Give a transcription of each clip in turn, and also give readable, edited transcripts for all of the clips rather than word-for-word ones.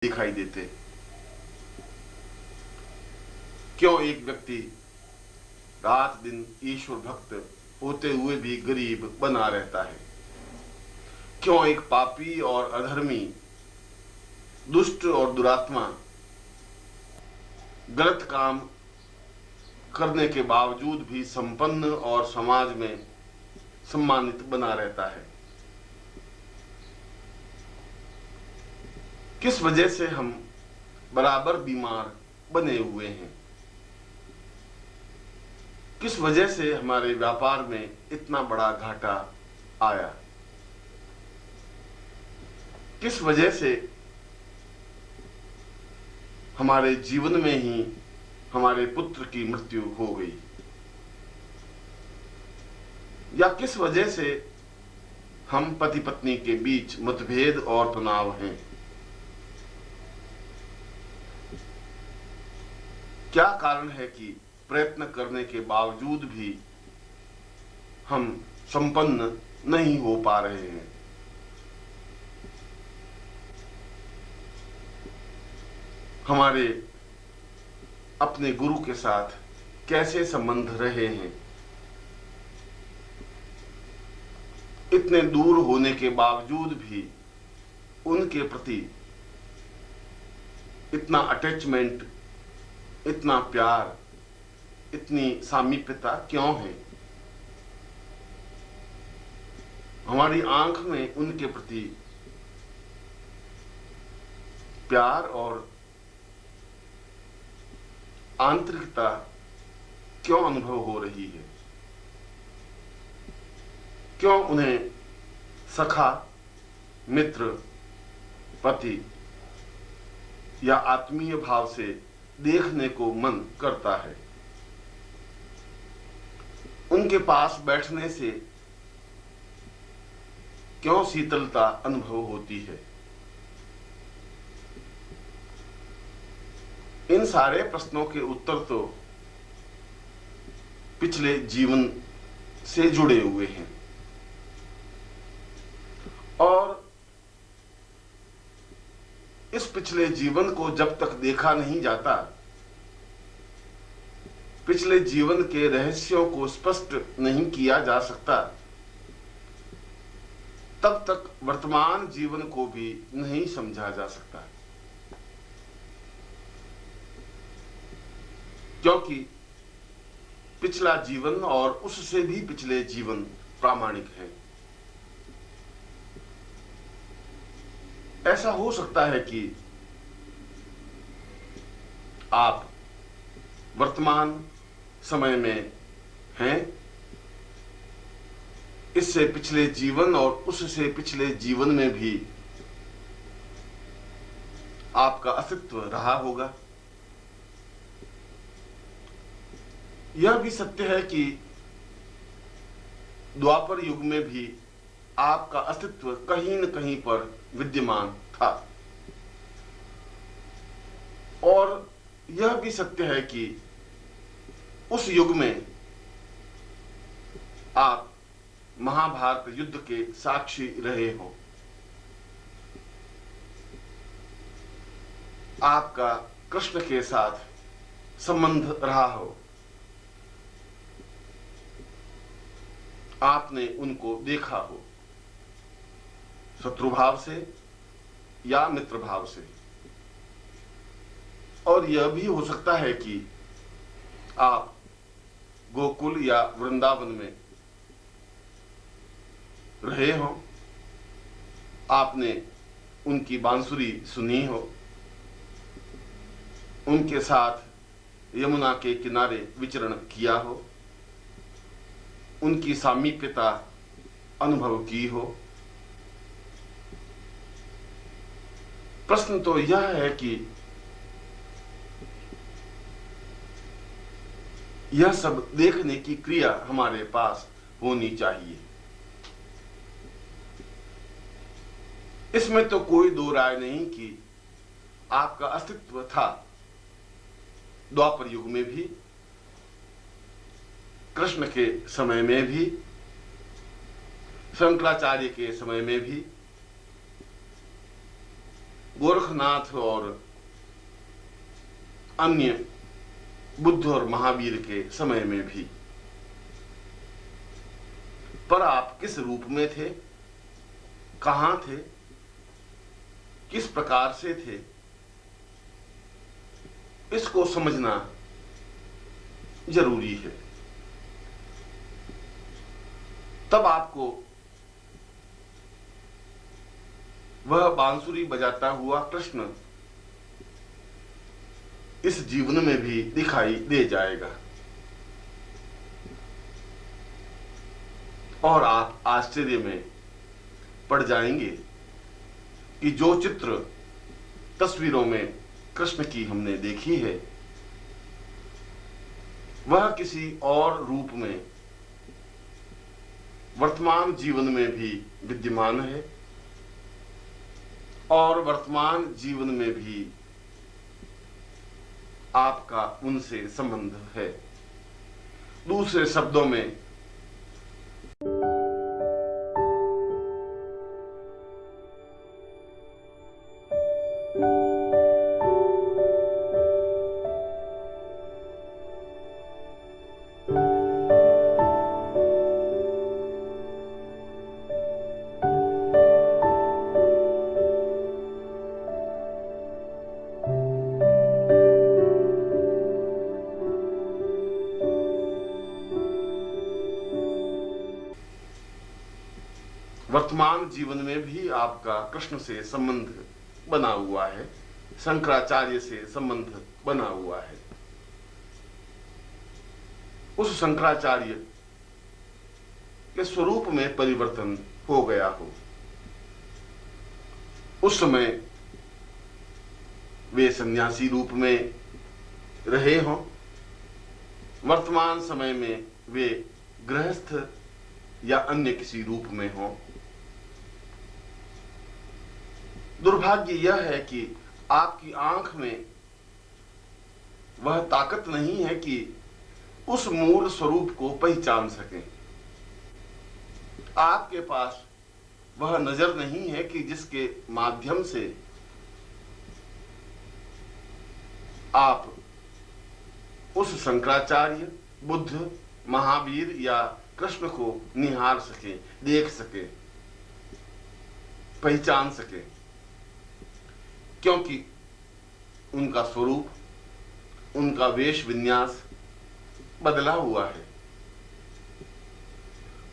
दिखाई देते। क्यों एक व्यक्ति रात दिन ईश्वर भक्त होते हुए भी गरीब बना रहता है? क्यों एक पापी और अधर्मी, दुष्ट और दुरात्मा गलत काम करने के बावजूद भी संपन्न और समाज में सम्मानित बना रहता है? किस वजह से हम बराबर बीमार बने हुए हैं? किस वजह से हमारे व्यापार में इतना बड़ा घाटा आया? किस वजह से हमारे जीवन में ही हमारे पुत्र की मृत्यु हो गई? या किस वजह से हम पति पत्नी के बीच मतभेद और तनाव हैं? क्या कारण है कि प्रयत्न करने के बावजूद भी हम संपन्न नहीं हो पा रहे हैं? हमारे अपने गुरु के साथ कैसे संबंध रहे हैं? इतने दूर होने के बावजूद भी उनके प्रति इतना अटैचमेंट, इतना प्यार, इतनी सामीप्यता क्यों है? हमारी आंख में उनके प्रति प्यार और आंतरिकता क्यों अनुभव हो रही है? क्यों उन्हें सखा, मित्र, पति या आत्मीय भाव से देखने को मन करता है? उनके पास बैठने से क्यों शीतलता अनुभव होती है? इन सारे प्रश्नों के उत्तर तो पिछले जीवन से जुड़े हुए हैं और इस पिछले जीवन को जब तक देखा नहीं जाता, पिछले जीवन के रहस्यों को स्पष्ट नहीं किया जा सकता, तब तक वर्तमान जीवन को भी नहीं समझा जा सकता। क्योंकि पिछला जीवन और उससे भी पिछले जीवन प्रामाणिक है। ऐसा हो सकता है कि आप वर्तमान समय में हैं, इससे पिछले जीवन और उससे पिछले जीवन में भी आपका अस्तित्व रहा होगा। यह भी सत्य है कि द्वापर युग में भी आपका अस्तित्व कहीं न कहीं पर विद्यमान था और यह भी सत्य है कि उस युग में आप महाभारत युद्ध के साक्षी रहे हो। आपका कृष्ण के साथ संबंध रहा हो, आपने उनको देखा हो, शत्रुभाव से या मित्र भाव से। और यह भी हो सकता है कि आप गोकुल या वृंदावन में रहे हो, आपने उनकी बांसुरी सुनी हो, उनके साथ यमुना के किनारे विचरण किया हो, उनकी सामीप्यता अनुभव की हो। प्रश्न तो यह है कि यह सब देखने की क्रिया हमारे पास होनी चाहिए। इसमें तो कोई दो राय नहीं कि आपका अस्तित्व था द्वापर युग में भी, कृष्ण के समय में भी, शंकराचार्य के समय में भी, गोरखनाथ और अन्य बुद्ध और महावीर के समय में भी। पर आप किस रूप में थे, कहां थे, किस प्रकार से थे, इसको समझना जरूरी है। तब आपको वह बांसुरी बजाता हुआ कृष्ण इस जीवन में भी दिखाई दे जाएगा और आप आश्चर्य में पड़ जाएंगे कि जो चित्र तस्वीरों में कृष्ण की हमने देखी है वह किसी और रूप में वर्तमान जीवन में भी विद्यमान है और वर्तमान जीवन में भी आपका उनसे संबंध है। दूसरे शब्दों में वर्तमान जीवन में भी आपका कृष्ण से संबंध बना हुआ है, शंकराचार्य से संबंध बना हुआ है। उस शंकराचार्य के स्वरूप में परिवर्तन हो गया हो। उस समय वे सन्यासी रूप में रहे हों, वर्तमान समय में वे गृहस्थ या अन्य किसी रूप में हों। दुर्भाग्य यह है कि आपकी आंख में वह ताकत नहीं है कि उस मूल स्वरूप को पहचान सकें। आपके पास वह नजर नहीं है कि जिसके माध्यम से आप उस शंकराचार्य, बुद्ध, महावीर या कृष्ण को निहार सकें, देख सकें, पहचान सकें, क्योंकि उनका स्वरूप, उनका वेश विन्यास बदला हुआ है।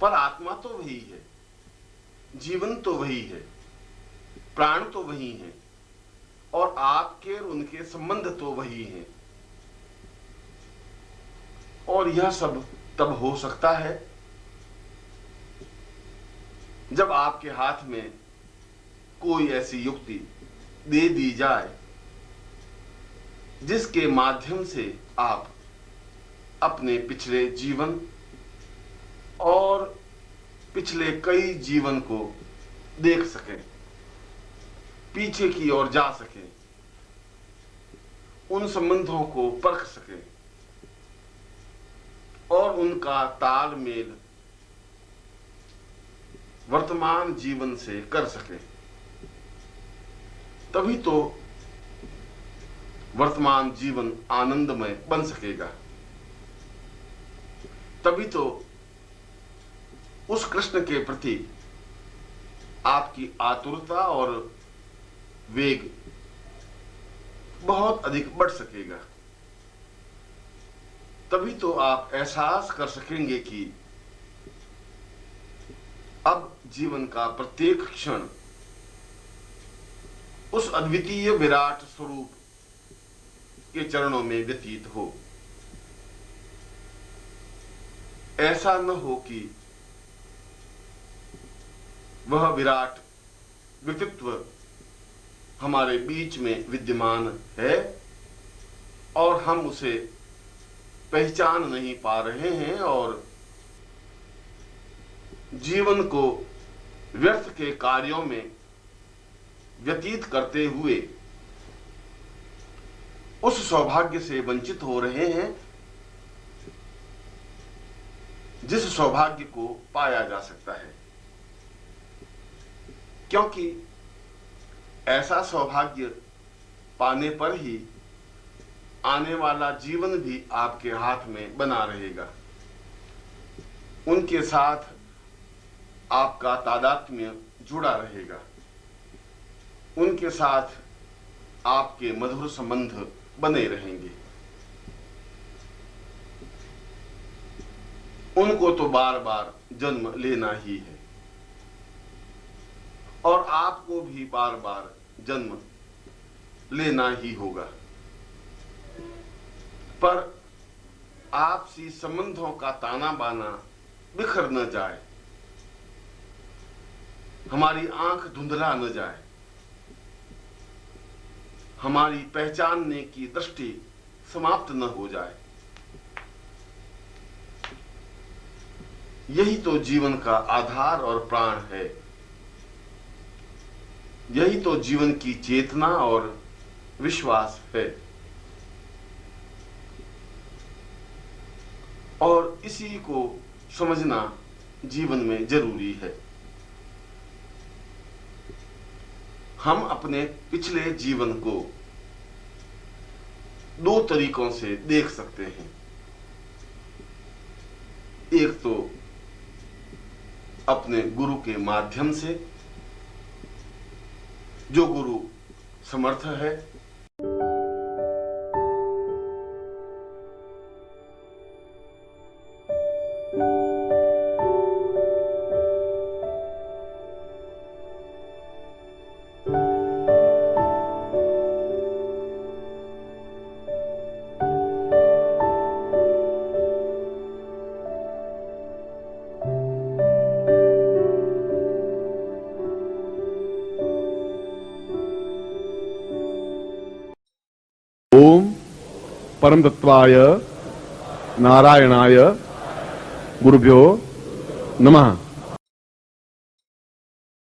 पर आत्मा तो वही है, जीवन तो वही है, प्राण तो वही है और आपके और उनके संबंध तो वही हैं। और यह सब तब हो सकता है जब आपके हाथ में कोई ऐसी युक्ति दे दी जाए जिसके माध्यम से आप अपने पिछले जीवन और पिछले कई जीवन को देख सकें, पीछे की ओर जा सकें, उन संबंधों को परख सकें और उनका तालमेल वर्तमान जीवन से कर सकें। तभी तो वर्तमान जीवन आनंदमय बन सकेगा। तभी तो उस कृष्ण के प्रति आपकी आतुरता और वेग बहुत अधिक बढ़ सकेगा। तभी तो आप एहसास कर सकेंगे कि अब जीवन का प्रत्येक क्षण उस अद्वितीय विराट स्वरूप के चरणों में व्यतीत हो। ऐसा न हो कि वह विराट व्यक्तित्व हमारे बीच में विद्यमान है और हम उसे पहचान नहीं पा रहे हैं और जीवन को व्यर्थ के कार्यों में व्यतीत करते हुए उस सौभाग्य से वंचित हो रहे हैं जिस सौभाग्य को पाया जा सकता है। क्योंकि ऐसा सौभाग्य पाने पर ही आने वाला जीवन भी आपके हाथ में बना रहेगा। उनके साथ आपका तादात्म्य जुड़ा रहेगा, उनके साथ आपके मधुर संबंध बने रहेंगे। उनको तो बार बार जन्म लेना ही है और आपको भी बार बार जन्म लेना ही होगा, पर आपसी संबंधों का ताना बाना बिखर न जाए, हमारी आंख धुंधला न जाए, हमारी पहचानने की दृष्टि समाप्त न हो जाए। यही तो जीवन का आधार और प्राण है, यही तो जीवन की चेतना और विश्वास है, और इसी को समझना जीवन में जरूरी है। हम अपने पिछले जीवन को दो तरीकों से देख सकते हैं। एक तो अपने गुरु के माध्यम से, जो गुरु समर्थ है, ओम परम तत्वाय नारायणाय गुरुभ्यो नमः।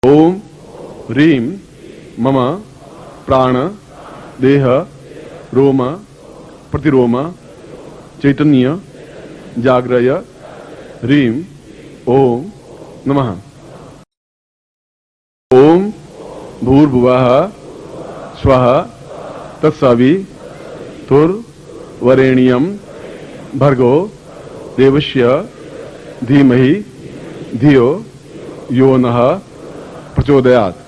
ओम ह्रीं मम प्राण देह रोम प्रतिरोम चैतन्य जाग्रय ह्रीं ओम नमः। ओम भूर्भुवः स्वः तत्सवितुर्वरेण्यं भर्गो देवस्य धीमहि धियो यो नः प्रचोदयात्।